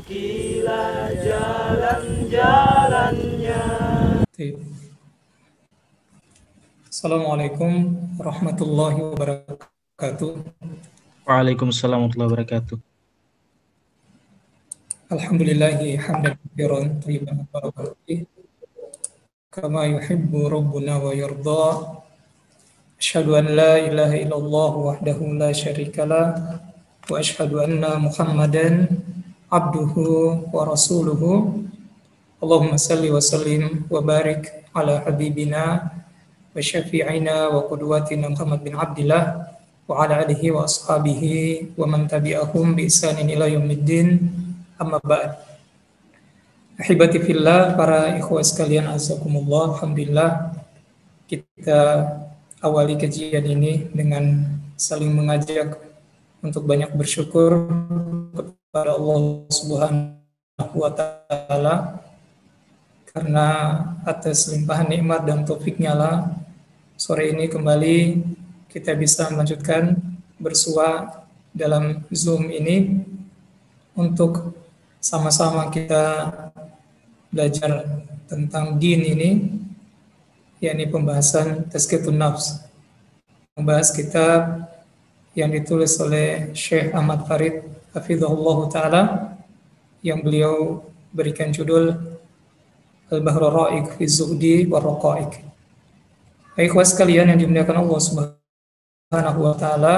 Tunjukilah jalan-jalannya. Assalamualaikum warahmatullahi wabarakatuh. Waalaikumsalam warahmatullahi wabarakatuh. Alhamdulillahi hamdan katsiran thayyiban mubarakan fih kama yuhibbu rabbuna wa yarda. Asyhadu an la ilaha illallah wahdahu la syarikalah wa asyhadu anna Muhammadan abduhu wa rasuluhu. Allahumma salli wa sallim wa barik ala habibina wa syafi'ina wa qudwatina Muhammad bin Abdillah wa ala alihi wa ashabihi wa man tabi'ahum bi ihsanin ila yaumiddin. Amma ba'd. Ahibati fillah, para ikhwah sekalian, azakumullah. Alhamdulillah, kita awali kajian ini dengan saling mengajak untuk banyak bersyukur kepada Allah Subhanahu wa taala, karena atas limpahan nikmat dan taufiknya lah sore ini kembali kita bisa melanjutkan bersua dalam Zoom ini untuk sama-sama kita belajar tentang din ini, yakni pembahasan Tazkiyatun Nafs, membahas kitab yang ditulis oleh Syekh Ahmad Farid hafizahullah ta'ala, yang beliau berikan judul Al-Bahrul Ra'iq fi Zuhdi wa Raqa'iq. Ikhwas sekalian yang dimuliakan Allah Subhanahu wa taala,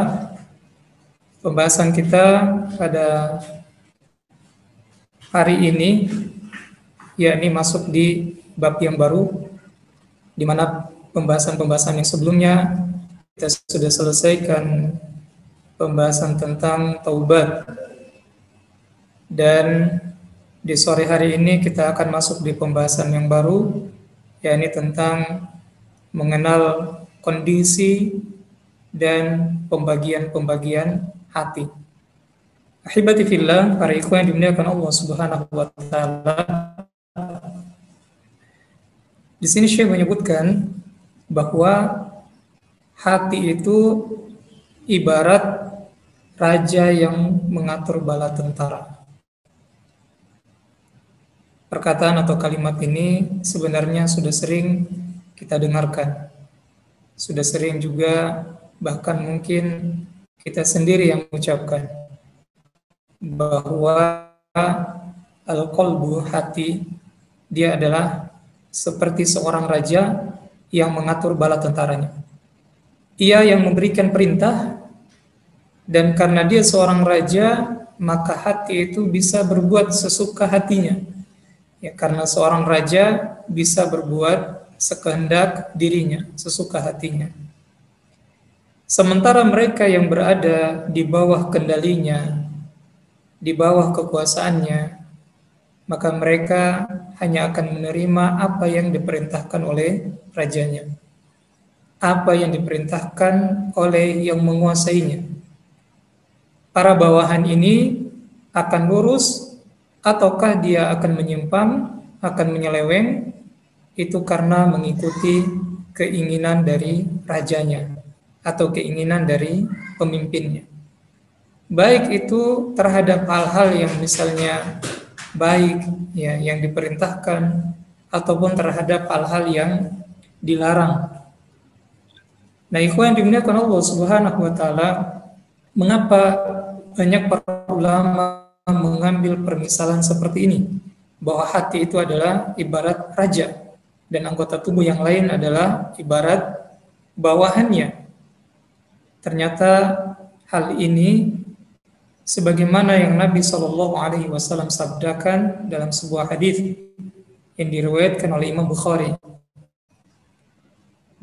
pembahasan kita pada hari ini yakni masuk di bab yang baru, di mana pembahasan-pembahasan yang sebelumnya kita sudah selesaikan pembahasan tentang taubat, dan di sore hari ini kita akan masuk di pembahasan yang baru, yakni tentang mengenal kondisi dan pembagian-pembagian hati. Ahibati fillah, para ikhwan yang dimuliakan Allah Subhanahu wa taala. Di sini Syekh menyebutkan bahwa hati itu ibarat raja yang mengatur bala tentara. Perkataan atau kalimat ini sebenarnya sudah sering kita dengarkan. Sudah sering juga, bahkan mungkin kita sendiri yang mengucapkan bahwa al-qalbu, hati, dia adalah seperti seorang raja yang mengatur bala tentaranya. Ia yang memberikan perintah, dan karena dia seorang raja, maka hati itu bisa berbuat sesuka hatinya. Ya, karena seorang raja bisa berbuat sekehendak dirinya, sesuka hatinya. Sementara mereka yang berada di bawah kendalinya, di bawah kekuasaannya, maka mereka hanya akan menerima apa yang diperintahkan oleh rajanya, apa yang diperintahkan oleh yang menguasainya. Para bawahan ini akan lurus ataukah dia akan menyimpang, akan menyeleweng, itu karena mengikuti keinginan dari rajanya atau keinginan dari pemimpinnya. Baik itu terhadap hal-hal yang misalnya baik, ya, yang diperintahkan, ataupun terhadap hal-hal yang dilarang. Nah, ikhwan yang dimuliakan Allah Subhanahu wa taala, mengapa banyak para ulama mengambil permisalan seperti ini, bahwa hati itu adalah ibarat raja dan anggota tubuh yang lain adalah ibarat bawahannya. Ternyata hal ini sebagaimana yang Nabi SAW sabdakan dalam sebuah hadis yang diriwayatkan oleh Imam Bukhari.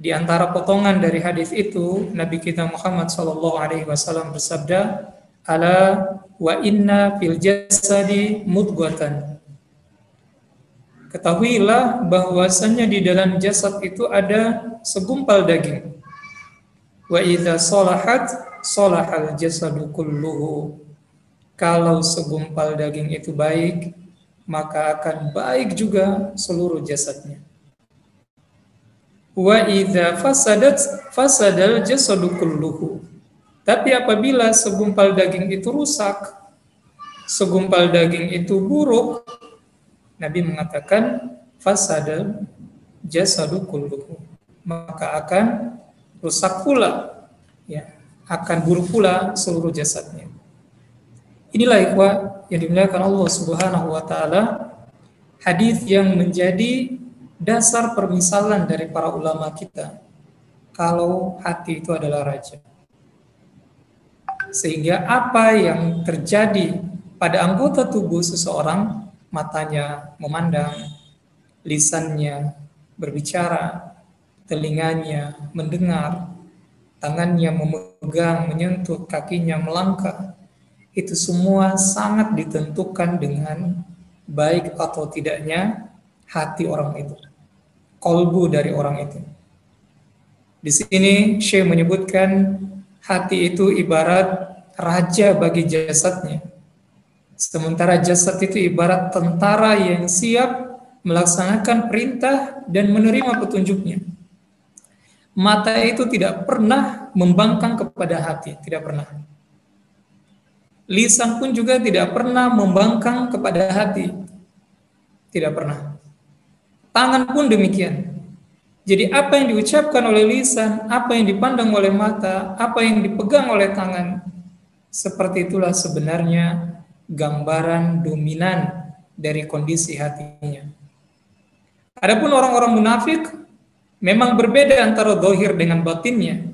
Di antara potongan dari hadis itu, Nabi kita Muhammad SAW bersabda, "Ala wa inna fil jasadi mudghatan." Ketahuilah bahwasannya di dalam jasad itu ada segumpal daging. Wa idza salahat salahal jasadu kulluhu. Kalau segumpal daging itu baik, maka akan baik juga seluruh jasadnya. Wa idza fasadat fasadal jasadu kulluhu. Tapi apabila segumpal daging itu rusak, segumpal daging itu buruk, Nabi mengatakan fasada jasadu kulluhu, maka akan rusak pula, ya, akan buruk pula seluruh jasadnya. Inilah ikhwah yang dimuliakan Allah Subhanahu wa taala, hadis yang menjadi dasar permisalan dari para ulama kita kalau hati itu adalah raja. Sehingga apa yang terjadi pada anggota tubuh seseorang, matanya memandang, lisannya berbicara, telinganya mendengar, tangannya memegang, menyentuh, kakinya melangkah, itu semua sangat ditentukan dengan baik atau tidaknya hati orang itu, kolbu dari orang itu. Di sini Syekh menyebutkan hati itu ibarat raja bagi jasadnya. Sementara jasad itu ibarat tentara yang siap melaksanakan perintah dan menerima petunjuknya. Mata itu tidak pernah membangkang kepada hati, tidak pernah. Lisan pun juga tidak pernah membangkang kepada hati, tidak pernah. Tangan pun demikian. Jadi apa yang diucapkan oleh lisan, apa yang dipandang oleh mata, apa yang dipegang oleh tangan, seperti itulah sebenarnya gambaran dominan dari kondisi hatinya. Adapun orang-orang munafik memang berbeda antara zahir dengan batinnya.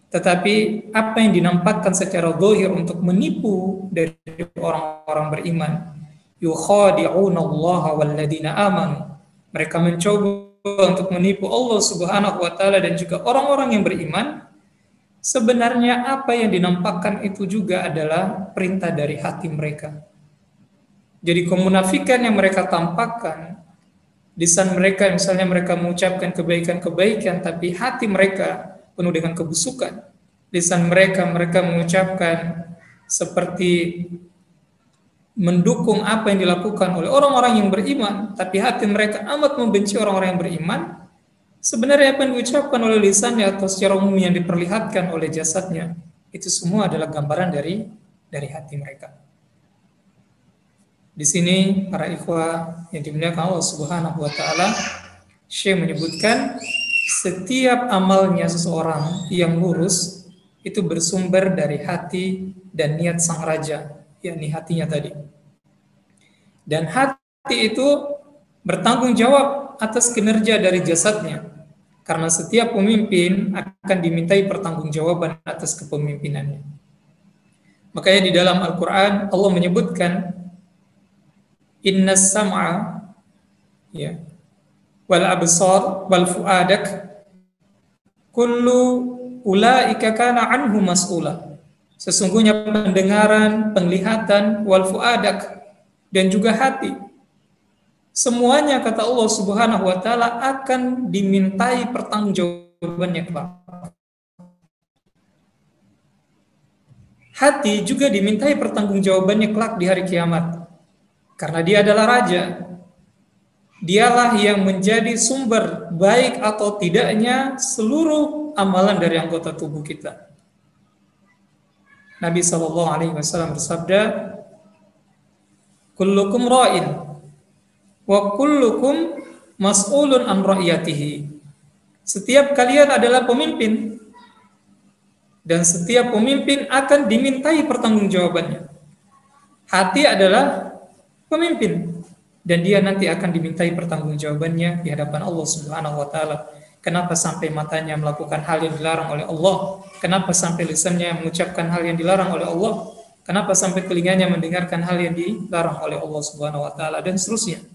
Tetapi apa yang dinampakkan secara zahir untuk menipu dari orang-orang beriman, yukhadi'una Allah walladzina amanu. Mereka mencoba untuk menipu Allah Subhanahu wa taala dan juga orang-orang yang beriman. Sebenarnya apa yang dinampakkan itu juga adalah perintah dari hati mereka. Jadi kemunafikan yang mereka tampakkan, lisan mereka misalnya mereka mengucapkan kebaikan-kebaikan, tapi hati mereka penuh dengan kebusukan. Lisan mereka mengucapkan seperti mendukung apa yang dilakukan oleh orang-orang yang beriman, tapi hati mereka amat membenci orang-orang yang beriman. Sebenarnya apa yang diucapkan oleh lisannya atau secara umum yang diperlihatkan oleh jasadnya, itu semua adalah gambaran dari hati mereka. Di sini para ikhwah yang dimuliakan Allah Subhanahu wa taala, Syekh menyebutkan setiap amalnya seseorang yang lurus itu bersumber dari hati dan niat sang raja, yakni hatinya tadi. Dan hati itu bertanggung jawab atas kinerja dari jasadnya, karena setiap pemimpin akan dimintai pertanggungjawaban atas kepemimpinannya. Makanya di dalam Al-Quran Allah menyebutkan innas sam'a, ya, wal absar wal fuadak kullu ulaika kana anhu mas'ula. Sesungguhnya pendengaran, penglihatan, wal fuadak, dan juga hati, semuanya kata Allah Subhanahu wa taala akan dimintai pertanggungjawabannya kelak. Hati juga dimintai pertanggungjawabannya kelak di hari kiamat. Karena dia adalah raja. Dialah yang menjadi sumber baik atau tidaknya seluruh amalan dari anggota tubuh kita. Nabi SAW bersabda, kullukum ra'in wa kullukum mas'ulun an ra'iyatihi. Setiap kalian adalah pemimpin dan setiap pemimpin akan dimintai pertanggungjawabannya. Hati adalah pemimpin dan dia nanti akan dimintai pertanggungjawabannya di hadapan Allah Subhanahu wa taala. Kenapa sampai matanya melakukan hal yang dilarang oleh Allah? Kenapa sampai lisannya mengucapkan hal yang dilarang oleh Allah? Kenapa sampai telinganya mendengarkan hal yang dilarang oleh Allah Subhanahu wa taala, dan seterusnya.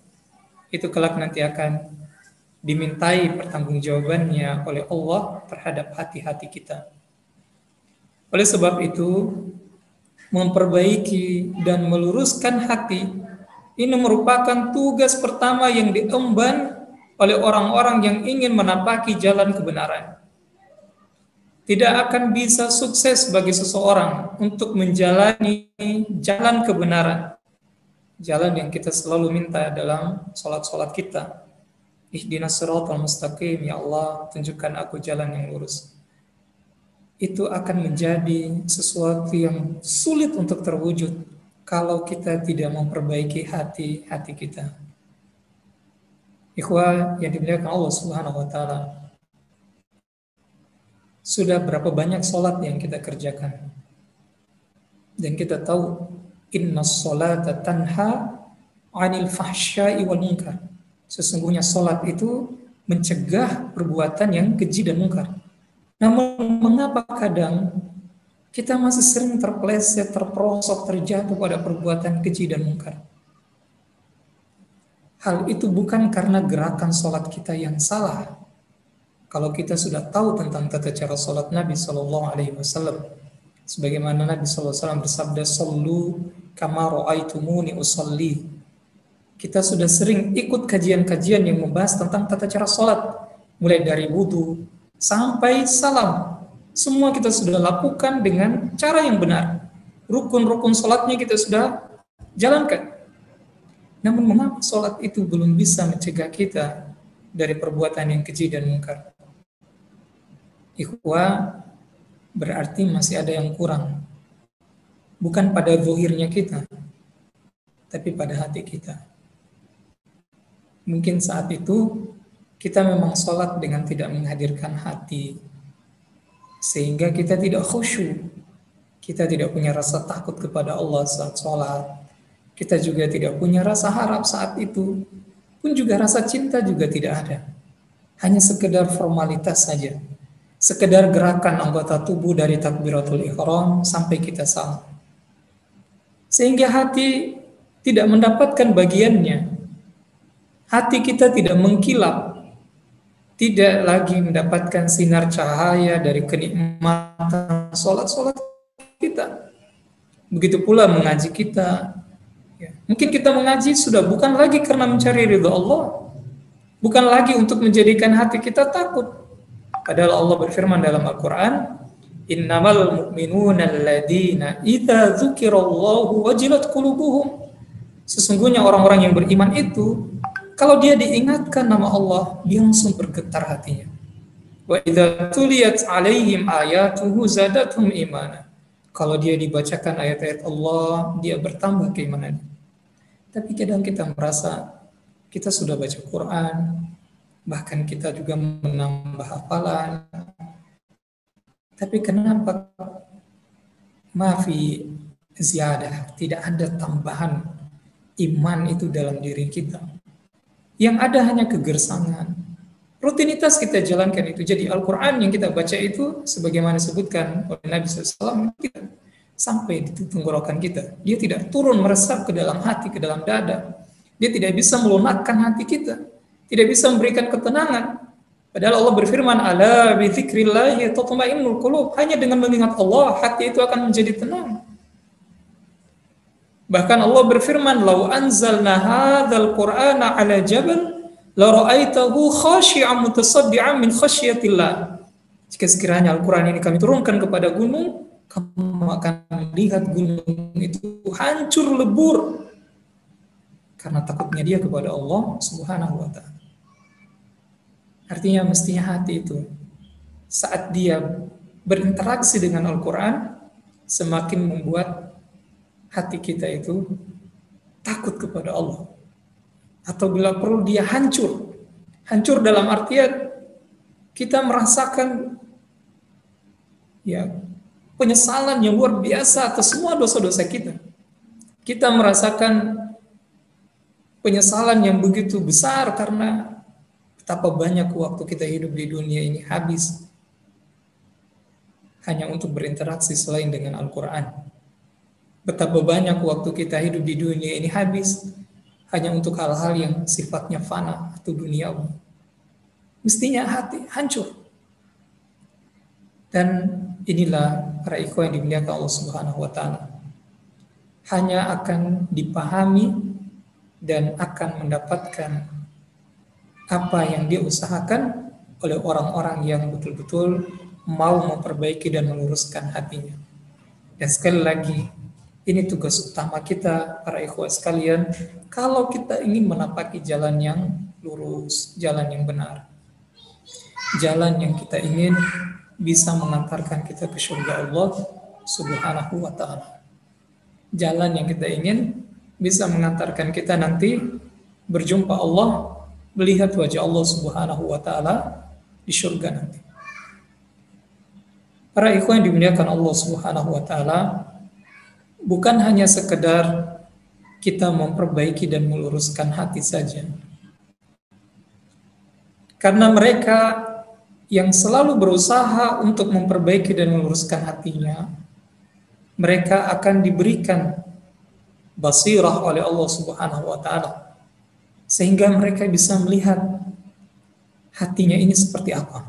Itu kelak nanti akan dimintai pertanggungjawabannya oleh Allah terhadap hati-hati kita. Oleh sebab itu, memperbaiki dan meluruskan hati ini merupakan tugas pertama yang diemban oleh orang-orang yang ingin menapaki jalan kebenaran. Tidak akan bisa sukses bagi seseorang untuk menjalani jalan kebenaran, jalan yang kita selalu minta dalam sholat-sholat kita. Ihdinas siratal mustaqim, ya Allah, tunjukkan aku jalan yang lurus. Itu akan menjadi sesuatu yang sulit untuk terwujud kalau kita tidak memperbaiki hati kita. Ikhwah yang dimuliakan Allah Subhanahu wa taala. Sudah berapa banyak sholat yang kita kerjakan? Dan kita tahu innas sholata tanha 'anil fahsya'i wal munkar. Sesungguhnya sholat itu mencegah perbuatan yang keji dan munkar. Namun mengapa kadang kita masih sering terpeleset, terperosok, terjatuh pada perbuatan keji dan munkar? Hal itu bukan karena gerakan sholat kita yang salah. Kalau kita sudah tahu tentang tata cara sholat Nabi Shallallahu Alaihi Wasallam, sebagaimana Nabi Shallallahu Alaihi Wasallam bersabda, "Sallu kama ra'aitumuni usalli." Kita sudah sering ikut kajian-kajian yang membahas tentang tata cara sholat, mulai dari wudu sampai salam. Semua kita sudah lakukan dengan cara yang benar. Rukun-rukun sholatnya kita sudah jalankan. Namun mengapa sholat itu belum bisa mencegah kita dari perbuatan yang keji dan munkar? Ikhwah, berarti masih ada yang kurang. Bukan pada zahirnya kita, tapi pada hati kita. Mungkin saat itu kita memang sholat dengan tidak menghadirkan hati, sehingga kita tidak khusyuk. Kita tidak punya rasa takut kepada Allah saat sholat. Kita juga tidak punya rasa harap saat itu. Pun juga rasa cinta juga tidak ada. Hanya sekedar formalitas saja. Sekedar gerakan anggota tubuh dari takbiratul ihram sampai kita salam. Sehingga hati tidak mendapatkan bagiannya. Hati kita tidak mengkilap. Tidak lagi mendapatkan sinar cahaya dari kenikmatan sholat-sholat kita. Begitu pula mengaji kita. Ya. Mungkin kita mengaji sudah bukan lagi karena mencari ridha Allah. Bukan lagi untuk menjadikan hati kita takut. Padahal Allah berfirman dalam Al-Quran, "Innamal mu'minuna alladhina idza dzukirallahu wajilat qulubuhum." Sesungguhnya orang-orang yang beriman itu, kalau dia diingatkan nama Allah, dia langsung bergetar hatinya. Wa idza tuliyat 'alaihim ayatuhu zadatuhum imana. Kalau dia dibacakan ayat-ayat Allah, dia bertambah keimanannya. Tapi kadang kita merasa kita sudah baca Quran, bahkan kita juga menambah hafalan. Tapi kenapa mafi ziyadah, tidak ada tambahan iman itu dalam diri kita? Yang ada hanya kegersangan. Rutinitas kita jalankan itu. Jadi Al-Quran yang kita baca itu, sebagaimana disebutkan oleh Nabi SAW, tidak sampai di tenggorokan kita. Dia tidak turun meresap ke dalam hati, ke dalam dada. Dia tidak bisa melunakkan hati kita. Tidak bisa memberikan ketenangan. Padahal Allah berfirman, "Ala bi dzikrillahi tatma'innul qulub." Hanya dengan mengingat Allah, hati itu akan menjadi tenang. Bahkan Allah berfirman, "Lau anzalna hadzal Qur'ana 'ala jabal la ra'aitahu khashi'an mutasaddian min khasyatillah." Jika sekiranya Al-Quran ini kami turunkan kepada gunung, kamu akan melihat gunung itu hancur lebur karena takutnya dia kepada Allah Subhanahu wa ta'ala. Artinya mestinya hati itu saat dia berinteraksi dengan Al-Quran semakin membuat hati kita itu takut kepada Allah. Atau bila perlu dia hancur. Hancur dalam artian kita merasakan penyesalan yang luar biasa atas semua dosa-dosa kita. Kita merasakan penyesalan yang begitu besar karena betapa banyak waktu kita hidup di dunia ini habis hanya untuk berinteraksi selain dengan Al-Quran. Betapa banyak waktu kita hidup di dunia ini habis hanya untuk hal-hal yang sifatnya fana atau duniawi. Mestinya hati hancur. Dan inilah para ikhwan yang dimuliakan Allah Subhanahu wa ta'ala. Hanya akan dipahami dan akan mendapatkan apa yang dia usahakan oleh orang-orang yang betul-betul mau memperbaiki dan meluruskan hatinya. Dan sekali lagi, ini tugas utama kita para ikhwah sekalian, kalau kita ingin menapaki jalan yang lurus, jalan yang benar, jalan yang kita ingin bisa mengantarkan kita ke surga Allah Subhanahu wa ta'ala. jalan yang kita ingin bisa mengantarkan kita nanti berjumpa Allah, melihat wajah Allah Subhanahu wa taala di surga nanti. Para ikhwan yang dimuliakan Allah Subhanahu wa taala, bukan hanya sekedar kita memperbaiki dan meluruskan hati saja. Karena mereka yang selalu berusaha untuk memperbaiki dan meluruskan hatinya, mereka akan diberikan basirah oleh Allah Subhanahu wa taala sehingga mereka bisa melihat hatinya ini seperti apa.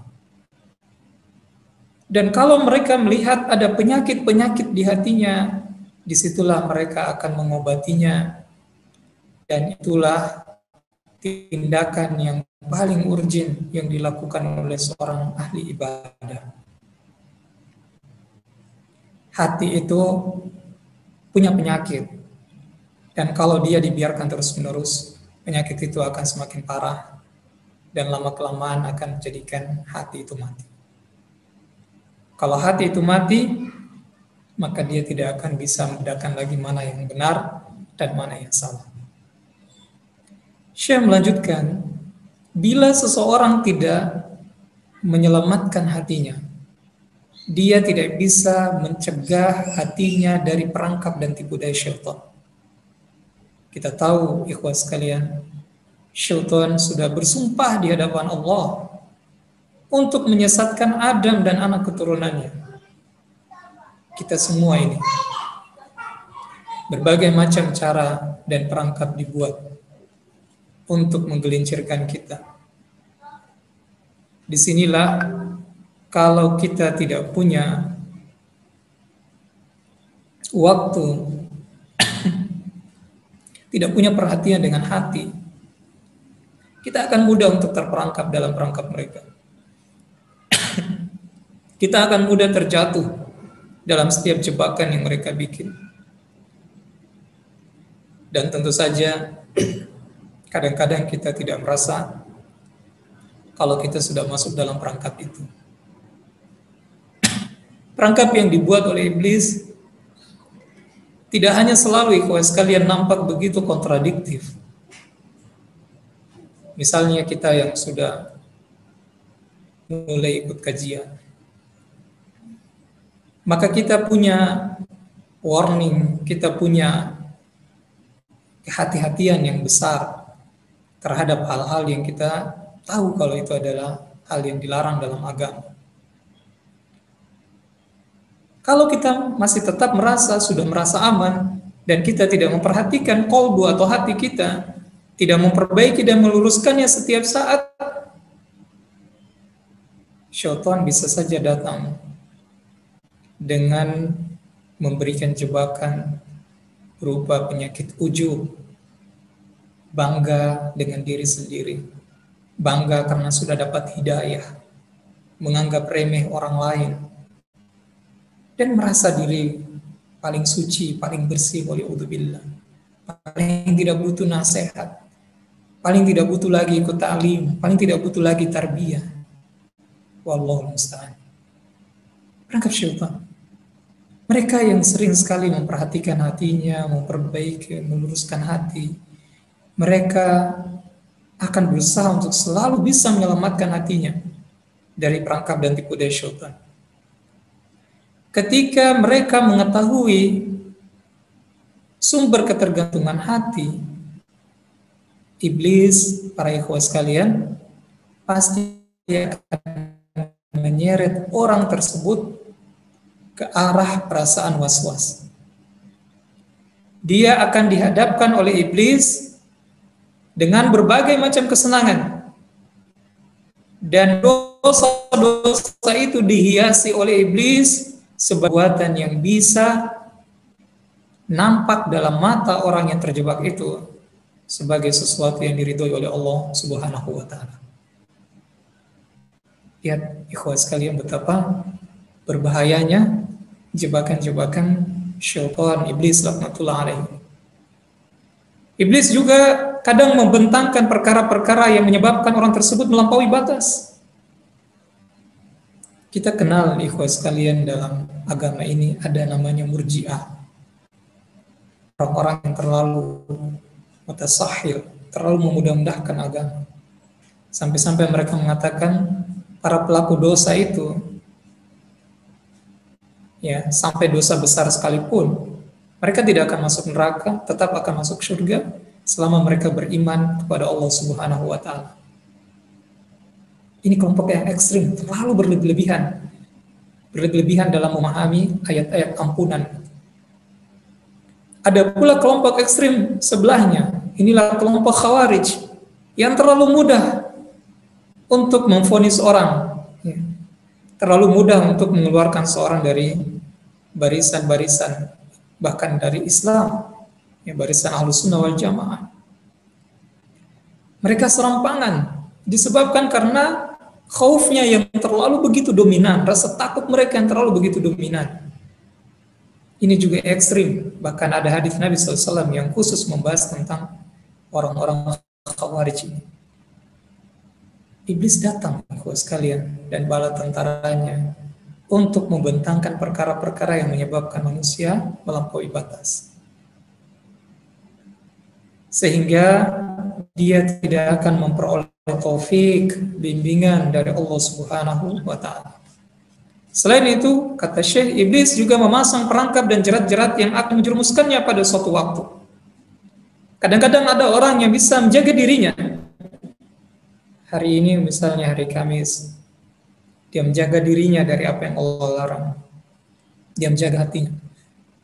Dan kalau mereka melihat ada penyakit-penyakit di hatinya, disitulah mereka akan mengobatinya. Dan itulah tindakan yang paling urgent yang dilakukan oleh seorang ahli ibadah. Hati itu punya penyakit. Dan kalau dia dibiarkan terus-menerus, penyakit itu akan semakin parah. Dan lama-kelamaan akan menjadikan hati itu mati. Kalau hati itu mati, maka dia tidak akan bisa membedakan lagi mana yang benar dan mana yang salah. Syekh melanjutkan, bila seseorang tidak menyelamatkan hatinya, dia tidak bisa mencegah hatinya dari perangkap dan tipu daya syaitan. Kita tahu, ikhwah sekalian, syaitan sudah bersumpah di hadapan Allah untuk menyesatkan Adam dan anak keturunannya. Kita semua ini, berbagai macam cara dan perangkap dibuat untuk menggelincirkan kita. Disinilah kalau kita tidak punya waktu, tidak punya perhatian dengan hati, kita akan mudah untuk terperangkap dalam perangkap mereka. Kita akan mudah terjatuh dalam setiap jebakan yang mereka bikin. Dan tentu saja kadang-kadang kita tidak merasa kalau kita sudah masuk dalam perangkap itu. Perangkap yang dibuat oleh iblis tidak hanya selalu ikhwah sekalian nampak begitu kontradiktif. Misalnya kita yang sudah mulai ikut kajian, maka kita punya warning, kita punya kehati-hatian yang besar terhadap hal-hal yang kita tahu kalau itu adalah hal yang dilarang dalam agama. Kalau kita masih tetap sudah merasa aman, dan kita tidak memperhatikan qalbu atau hati kita, tidak memperbaiki dan meluruskannya setiap saat, syaitan bisa saja datang dengan memberikan jebakan berupa penyakit ujub, bangga dengan diri sendiri, bangga karena sudah dapat hidayah, menganggap remeh orang lain, dan merasa diri paling suci, paling bersih, waliyadzubillah, paling tidak butuh nasihat, paling tidak butuh lagi ikut ta'lim, paling tidak butuh lagi tarbiyah. Wallahu musta'an. Perangkap syaitan. Mereka yang sering sekali memperhatikan hatinya, memperbaiki, meluruskan hati, mereka akan berusaha untuk selalu bisa menyelamatkan hatinya dari perangkap dan tipu daya syaitan. Ketika mereka mengetahui sumber ketergantungan hati, iblis, para ikhwah sekalian, pasti akan menyeret orang tersebut ke arah perasaan was-was. Dia akan dihadapkan oleh iblis dengan berbagai macam kesenangan, dan dosa-dosa itu dihiasi oleh iblis sebagai perbuatan yang bisa nampak dalam mata orang yang terjebak itu sebagai sesuatu yang diridhoi oleh Allah Subhanahu wa taala. Lihat ikhwah sekalian betapa berbahayanya jebakan-jebakan syaitan iblis laknatullah alaihi. Iblis juga kadang membentangkan perkara-perkara yang menyebabkan orang tersebut melampaui batas. Kita kenal ikhwah sekalian dalam agama ini ada namanya murji'ah. orang-orang yang terlalu mutasahil, terlalu memudah-mudahkan agama. Sampai-sampai mereka mengatakan para pelaku dosa itu, ya, sampai dosa besar sekalipun, mereka tidak akan masuk neraka, tetap akan masuk surga selama mereka beriman kepada Allah Subhanahu wa taala. Ini kelompok yang ekstrim, terlalu berlebihan. Berlebihan dalam memahami ayat-ayat ampunan. Ada pula kelompok ekstrim sebelahnya. Inilah kelompok Khawarij yang terlalu mudah untuk memvonis orang, ya. Terlalu mudah untuk mengeluarkan seorang dari barisan-barisan, bahkan dari Islam, ya, barisan Ahlussunnah wal Jamaah. Mereka serampangan disebabkan karena khaufnya yang terlalu begitu dominan, rasa takut mereka yang terlalu begitu dominan. Ini juga ekstrim. Bahkan ada hadis Nabi SAW yang khusus membahas tentang orang-orang Khawarij ini. Iblis datang, sekalian, dan bala tentaranya untuk membentangkan perkara-perkara yang menyebabkan manusia melampaui batas. Sehingga dia tidak akan memperoleh taufik, bimbingan dari Allah Subhanahu wa taala. Selain itu, kata Syekh, iblis juga memasang perangkap dan jerat-jerat yang akan menjerumuskannya pada suatu waktu. Kadang-kadang ada orang yang bisa menjaga dirinya. Hari ini misalnya hari Kamis, dia menjaga dirinya dari apa yang Allah larang. Dia menjaga hatinya.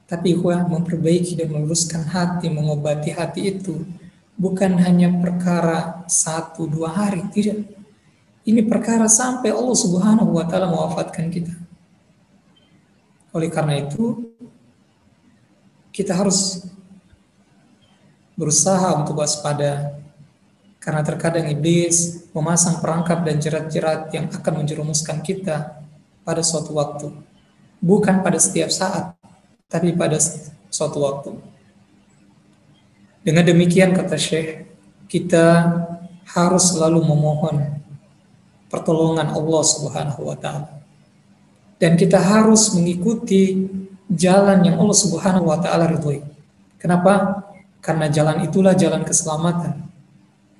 Tapi memperbaiki dan meluruskan hati, mengobati hati itu bukan hanya perkara 1-2 hari, tidak. Ini perkara sampai Allah Subhanahu wa taala mewafatkan kita. Oleh karena itu, kita harus berusaha untuk waspada, karena terkadang iblis memasang perangkap dan jerat-jerat yang akan menjerumuskan kita pada suatu waktu. Bukan pada setiap saat, tapi pada suatu waktu. Dengan demikian, kata Syekh, kita harus selalu memohon pertolongan Allah Subhanahu wa taala. Dan kita harus mengikuti jalan yang Allah Subhanahu wa taala ridhoi. Kenapa? Karena jalan itulah jalan keselamatan.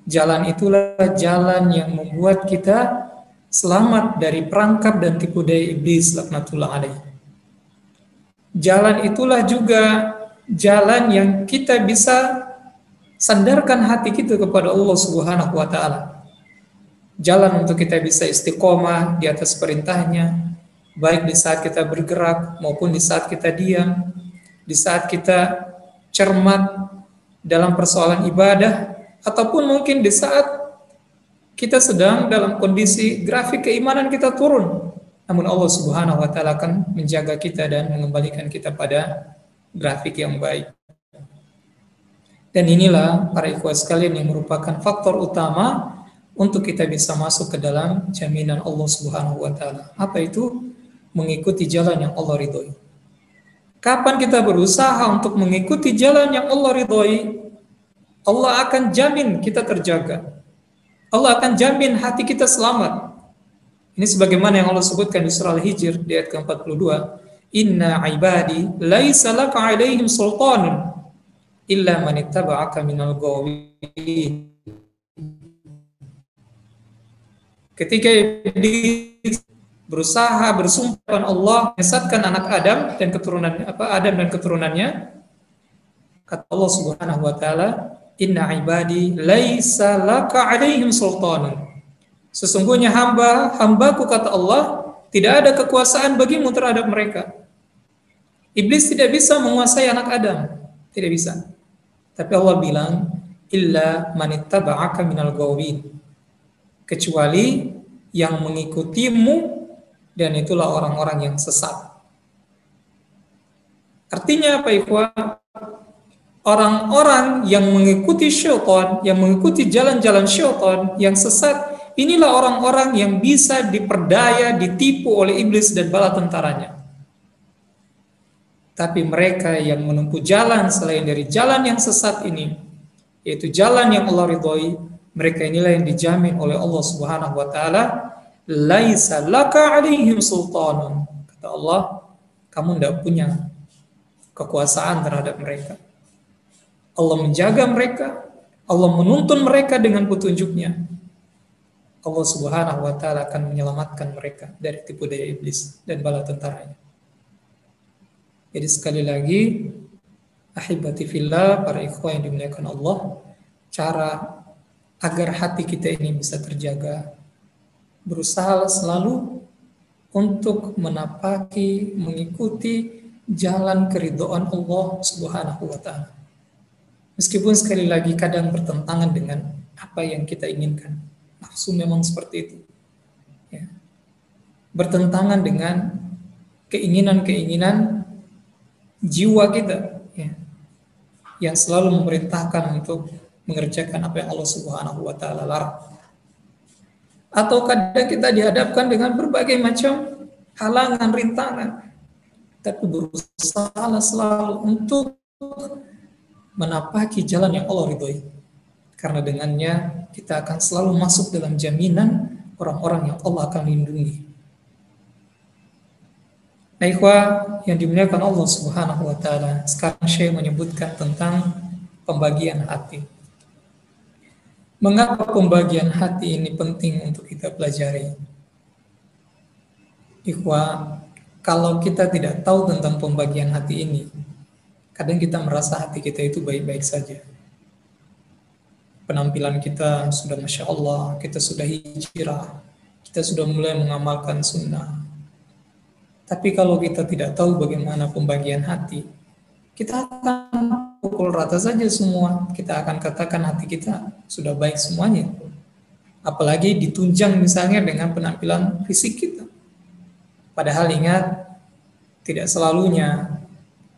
Jalan itulah jalan yang membuat kita selamat dari perangkap dan tipu daya iblis laknatullah alaih. Jalan itulah juga jalan yang kita bisa sandarkan hati kita kepada Allah Subhanahu wa taala. Jalan untuk kita bisa istiqomah di atas perintahnya, baik di saat kita bergerak maupun di saat kita diam, di saat kita cermat dalam persoalan ibadah, ataupun mungkin di saat kita sedang dalam kondisi grafik keimanan kita turun. Namun Allah Subhanahu wa taala akan menjaga kita dan mengembalikan kita pada grafik yang baik. Dan inilah para ikhwah sekalian yang merupakan faktor utama untuk kita bisa masuk ke dalam jaminan Allah Subhanahu wa taala. Apa itu? Mengikuti jalan yang Allah ridhoi. Kapan kita berusaha untuk mengikuti jalan yang Allah ridhoi, Allah akan jamin kita terjaga. Allah akan jamin hati kita selamat. Ini sebagaimana yang Allah sebutkan di surah Al-Hijr di ayat ke-42. Inna ibadi laisa laka alaihim sultanun illa man ittaba'aka minal ghawin. Ketika iblis berusaha bersumpah dengan Allah menyesatkan anak Adam dan keturunannya, kata Allah Subhanahu wa taala, inna ibadi laisa laka alaihim sultanun. Sesungguhnya hambaku, kata Allah, tidak ada kekuasaan bagimu terhadap mereka. Iblis tidak bisa menguasai anak Adam, tidak bisa. Tapi Allah bilang, illa manittaba'aka minal ghawin, kecuali yang mengikutimu, dan itulah orang-orang yang sesat. Artinya apa, ikhwah? Orang-orang yang mengikuti syaitan, yang mengikuti jalan-jalan syaitan, yang sesat, inilah orang-orang yang bisa diperdaya, ditipu oleh iblis dan bala tentaranya. Tapi mereka yang menempuh jalan selain dari jalan yang sesat ini, yaitu jalan yang Allah ridhoi, mereka inilah yang dijamin oleh Allah Subhanahu wa taala, laisa laka alaihim sultanun. Kata Allah, kamu tidak punya kekuasaan terhadap mereka. Allah menjaga mereka, Allah menuntun mereka dengan petunjuknya. Allah Subhanahu wa Ta'ala akan menyelamatkan mereka dari tipu daya iblis dan bala tentaranya. Jadi sekali lagi, ahibati fillah, para ikhwah yang dimuliakan Allah, cara agar hati kita ini bisa terjaga, berusaha selalu untuk menapaki, mengikuti jalan keridhaan Allah Subhanahu wa Ta'ala. Meskipun sekali lagi kadang bertentangan dengan apa yang kita inginkan. Nafsu memang seperti itu. Ya. Bertentangan dengan keinginan-keinginan jiwa kita, ya, yang selalu memerintahkan untuk mengerjakan apa yang Allah Subhanahu wa Ta'ala larang. Atau kadang kita dihadapkan dengan berbagai macam halangan, rintangan, tapi berusaha selalu untuk menapaki jalan yang Allah ridhoi. Karena dengannya kita akan selalu masuk dalam jaminan orang-orang yang Allah akan lindungi. Nah, ikhwah yang dimuliakan Allah Subhanahu wa Ta'ala, sekarang Syekh menyebutkan tentang pembagian hati. Mengapa pembagian hati ini penting untuk kita pelajari? Ikhwah, kalau kita tidak tahu tentang pembagian hati ini, kadang kita merasa hati kita itu baik-baik saja. Penampilan kita sudah Masya Allah, kita sudah hijrah, kita sudah mulai mengamalkan sunnah. Tapi kalau kita tidak tahu bagaimana pembagian hati, kita akan pukul rata saja semua. Kita akan katakan hati kita sudah baik semuanya. Apalagi ditunjang misalnya dengan penampilan fisik kita. Padahal ingat, tidak selalunya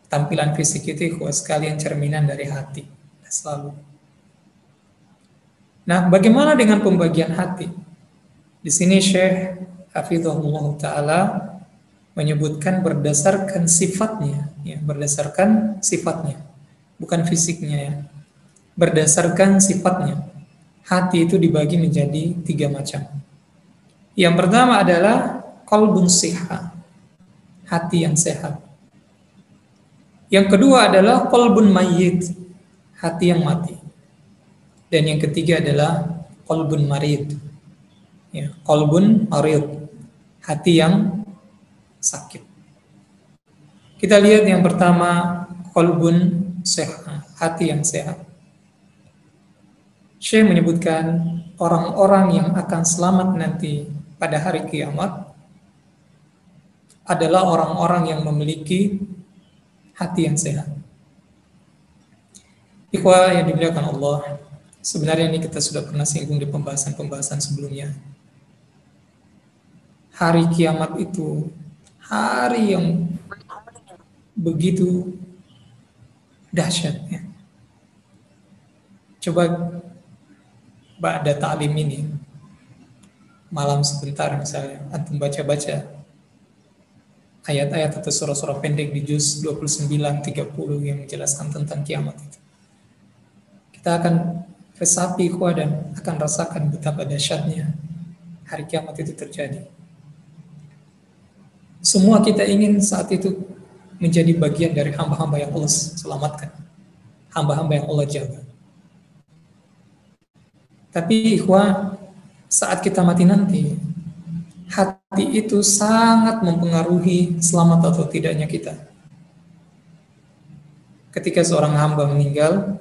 tampilan fisik itu sekalian cerminan dari hati. Tidak selalu. Nah, bagaimana dengan pembagian hati? Di sini Syekh Hafizahullah Ta'ala menyebutkan berdasarkan sifatnya, ya, berdasarkan sifatnya, bukan fisiknya, ya. Berdasarkan sifatnya, hati itu dibagi menjadi 3 macam. Yang pertama adalah qalbun sihha, hati yang sehat. Yang kedua adalah qalbun mayyit, hati yang mati. Dan yang ketiga adalah qalbun marid, ya, qalbun marid, hati yang sakit. Kita lihat yang pertama, qalbun sehat, hati yang sehat. Syekh menyebutkan orang-orang yang akan selamat nanti pada hari kiamat adalah orang-orang yang memiliki hati yang sehat. Ikhwah yang dimuliakan Allah, sebenarnya ini kita sudah pernah singgung di pembahasan-pembahasan sebelumnya. Hari kiamat itu hari yang begitu dahsyat, ya. Coba ba'da ta'lim ini, malam sebentar misalnya, antum baca-baca ayat-ayat atau surah-surah pendek di juz 29-30 yang menjelaskan tentang kiamat itu. Kita akan resapi dan akan rasakan betapa dahsyatnya hari kiamat itu terjadi. Semua kita ingin saat itu menjadi bagian dari hamba-hamba yang Allah selamatkan, hamba-hamba yang Allah jaga. Tapi ikhwah, saat kita mati nanti, hati itu sangat mempengaruhi selamat atau tidaknya kita. Ketika seorang hamba meninggal,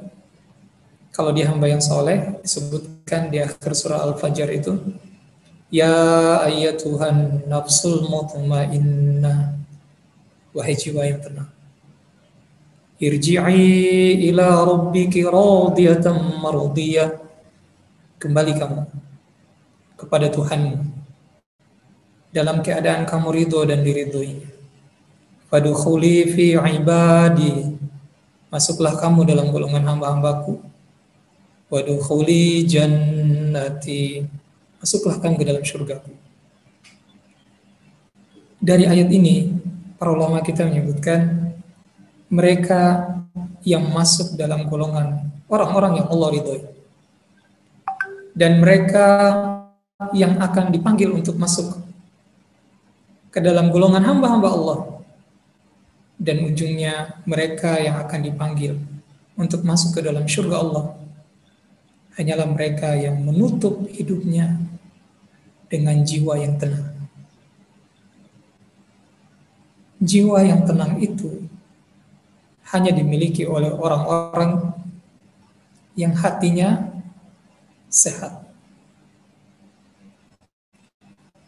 kalau dia hamba yang soleh, disebutkan di akhir surah Al-Fajr itu, ya ayyatuhan nafsul mutmainnah, wahai jiwa yang tenang, irji'i ila rabbiki radiyatan mardiyah, kembali kamu kepada Tuhanmu dalam keadaan kamu ridho dan diridhoi. Fadkhuli fi ibadi, masuklah kamu dalam golongan hamba-hambaku. Wadkhuli jannati, masuklah kamu ke dalam surgaku. Dari ayat ini, para ulama kita menyebutkan mereka yang masuk dalam golongan orang-orang yang Allah ridhoi, dan mereka yang akan dipanggil untuk masuk ke dalam golongan hamba-hamba Allah, dan ujungnya mereka yang akan dipanggil untuk masuk ke dalam surga Allah hanyalah mereka yang menutup hidupnya dengan jiwa yang tenang. Jiwa yang tenang itu hanya dimiliki oleh orang-orang yang hatinya sehat.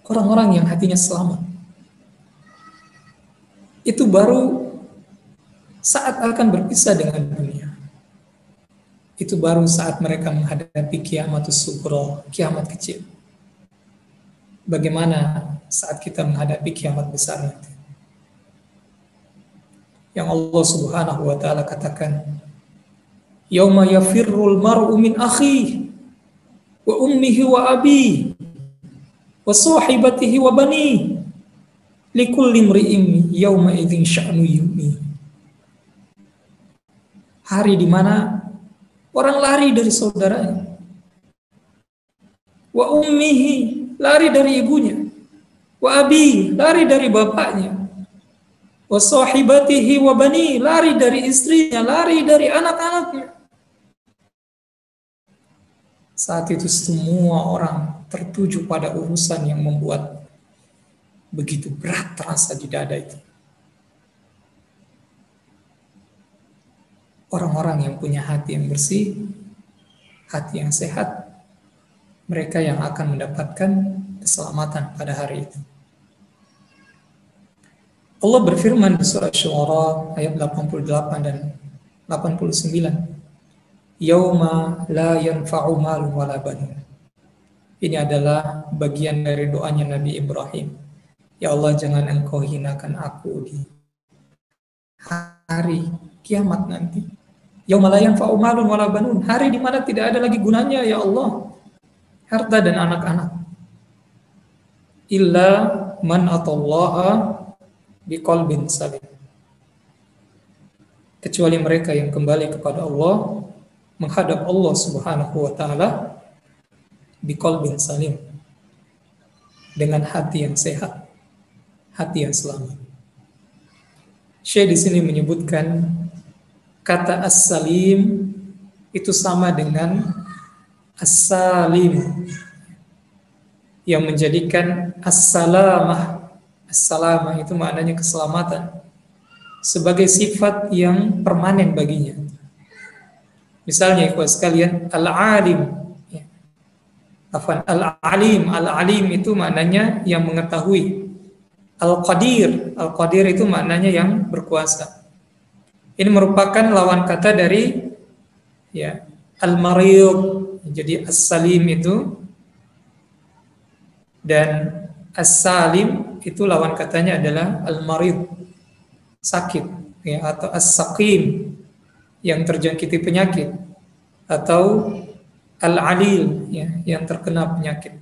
Orang-orang yang hatinya selamat. Itu baru saat akan berpisah dengan dunia. Itu baru saat mereka menghadapi kiamatus sughra, kiamat kecil. Bagaimana saat kita menghadapi kiamat besar nanti? Yang Allah Subhanahu wa taala katakan, "Yauma yafirrul mar'u min akhihi wa ummihi wa abihi wa sahibatihi wa banihi likulli imri'in yauma idzin sya'nu yughni." Hari di mana orang lari dari saudaranya, wa ummihi, lari dari ibunya, wa abi, lari dari bapaknya, wa sahibatihi wa bani, lari dari istrinya, lari dari anak-anaknya. Saat itu semua orang tertuju pada urusan yang membuat begitu berat terasa di dada itu. Orang-orang yang punya hati yang bersih, hati yang sehat, mereka yang akan mendapatkan keselamatan pada hari itu. Allah berfirman di surah Syu'ara ayat 88 dan 89. Yauma la yanfa'u malun wala banun. Ini adalah bagian dari doanya Nabi Ibrahim. Ya Allah, jangan engkau hinakan aku di hari kiamat nanti. Yauma la yanfa'u malun wala banun. Hari di mana tidak ada lagi gunanya, ya Allah, harta dan anak-anak. Illa man atallaha biqalbin salim. Kecuali mereka yang kembali kepada Allah, menghadap Allah Subhanahu wa taala biqalbin salim, dengan hati yang sehat, hati yang selamat. Syekh di sini menyebutkan kata as-salim itu sama dengan as-salim, yang menjadikan as-salamah. As-salamah itu maknanya keselamatan sebagai sifat yang permanen baginya. Misalnya ikhwah sekalian, al-alim, al-alim, al-alim itu maknanya yang mengetahui. Al-qadir, al-qadir itu maknanya yang berkuasa. Ini merupakan lawan kata dari al-marid. Jadi as-salim itu dan as-salim itu lawan katanya adalah al-marid, sakit, atau as-saqim, yang terjangkiti penyakit, atau al-alil, yang terkena penyakit.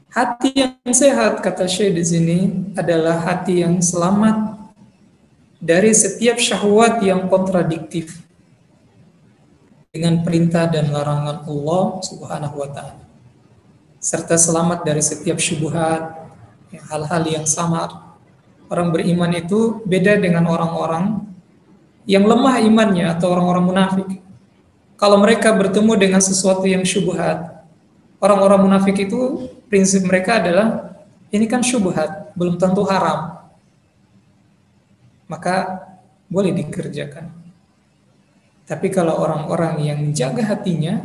Hati yang sehat, kata Syekh di sini, adalah hati yang selamat dari setiap syahwat yang kontradiktif dengan perintah dan larangan Allah Subhanahu wa taala, serta selamat dari setiap syubhat, hal-hal yang samar. Orang beriman itu beda dengan orang-orang yang lemah imannya atau orang-orang munafik. Kalau mereka bertemu dengan sesuatu yang syubhat, orang-orang munafik itu prinsip mereka adalah ini kan syubhat, belum tentu haram, maka boleh dikerjakan. Tapi kalau orang-orang yang menjaga hatinya,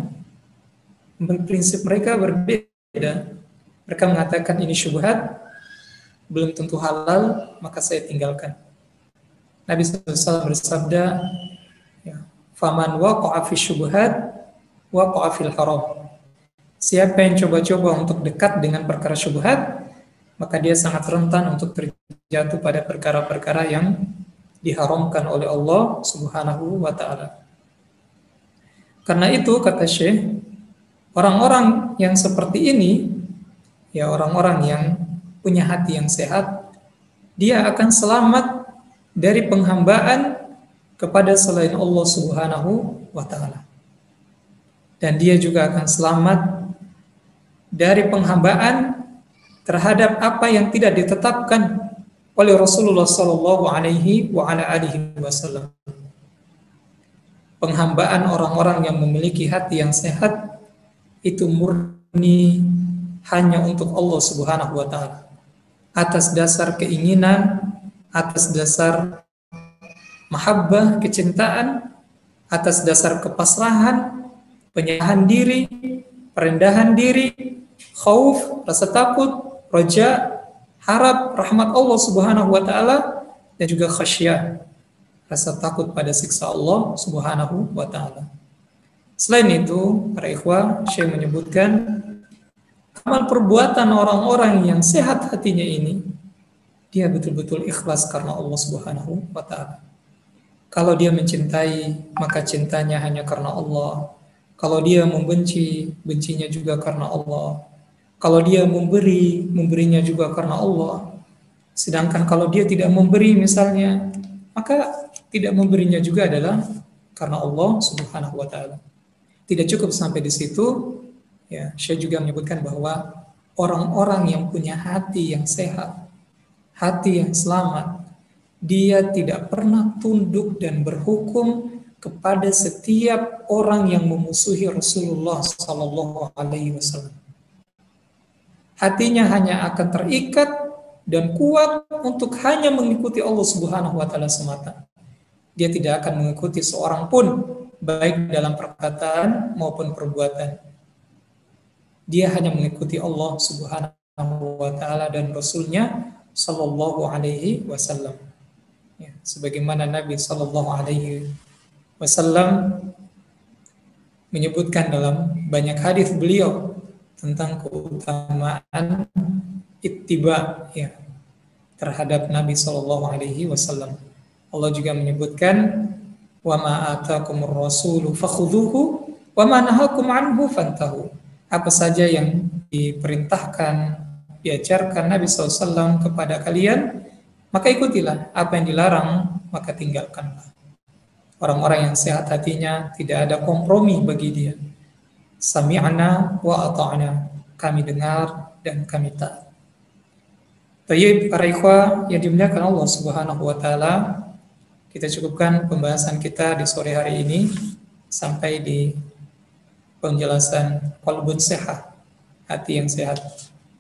prinsip mereka berbeda. Mereka mengatakan ini syubhat, belum tentu halal, maka saya tinggalkan. Nabi SAW bersabda, faman waqa'a fi syubhat waqa'a fil haram. Siapa yang coba-coba untuk dekat dengan perkara syubhat, maka dia sangat rentan untuk terjatuh pada perkara-perkara yang diharamkan oleh Allah Subhanahu wa taala. Karena itu kata Syekh, orang-orang yang seperti ini, orang-orang yang punya hati yang sehat, dia akan selamat dari penghambaan kepada selain Allah Subhanahu wa taala. Dan dia juga akan selamat dari penghambaan terhadap apa yang tidak ditetapkan oleh Rasulullah sallallahu alaihi wa ala alihi wasallam. penghambaan orang-orang yang memiliki hati yang sehat itu murni hanya untuk Allah Subhanahu wa taala. Atas dasar keinginan, atas dasar mahabbah, kecintaan, atas dasar kepasrahan, penyerahan diri, perendahan diri, khauf, rasa takut, roja, harap rahmat Allah Subhanahu wa taala, dan juga khasyah, rasa takut pada siksa Allah Subhanahu wa taala. Selain itu, para ikhwah, Syekh menyebutkan amal perbuatan orang-orang yang sehat hatinya ini, dia betul-betul ikhlas karena Allah Subhanahu wa taala. Kalau dia mencintai, maka cintanya hanya karena Allah. Kalau dia membenci, bencinya juga karena Allah. Kalau dia memberi, memberinya juga karena Allah. Sedangkan kalau dia tidak memberi misalnya, maka tidak memberinya juga adalah karena Allah Subhanahu wa taala. Tidak cukup sampai di situ, ya, Syekh juga menyebutkan bahwa orang-orang yang punya hati yang sehat, hati yang selamat, dia tidak pernah tunduk dan berhukum kepada setiap orang yang memusuhi Rasulullah Sallallahu Alaihi Wasallam. Hatinya hanya akan terikat dan kuat untuk hanya mengikuti Allah Subhanahu Wa Taala semata. Dia tidak akan mengikuti seorang pun, baik dalam perkataan maupun perbuatan. Dia hanya mengikuti Allah Subhanahu Wa Taala dan Rasulnya Sallallahu Alaihi Wasallam. Ya, sebagaimana Nabi Sallallahu Alaihi Wasallam menyebutkan dalam banyak hadis beliau tentang keutamaan ittiba, ya, terhadap Nabi Sallallahu Alaihi Wasallam. Allah juga menyebutkan, wa ma atakumur rasulu fakhudhuhu wa ma nahakum anhu fantahu. Apa saja yang diperintahkan, diajarkan Nabi SAW kepada kalian, maka ikutilah. Apa yang dilarang, maka tinggalkanlah. Orang-orang yang sehat hatinya tidak ada kompromi bagi dia. Sami'na wa ata'na. Kami dengar dan kami taat. Tayyib, para ikhwah yang dimuliakan Allah Subhanahu wa taala, kita cukupkan pembahasan kita di sore hari ini sampai di penjelasan qalbun sehat, hati yang sehat.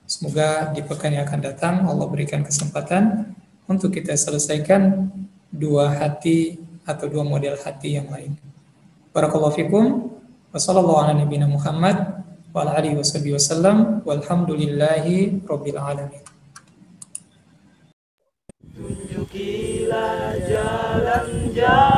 Semoga di pekan yang akan datang Allah berikan kesempatan untuk kita selesaikan dua hati atau dua model hati yang lain. Barakallahu fikum wa sallallahu ala nabiyina Muhammad wa ala alihi wasallam walhamdulillahi rabbil alamin. Tunjukilah jalan-jalan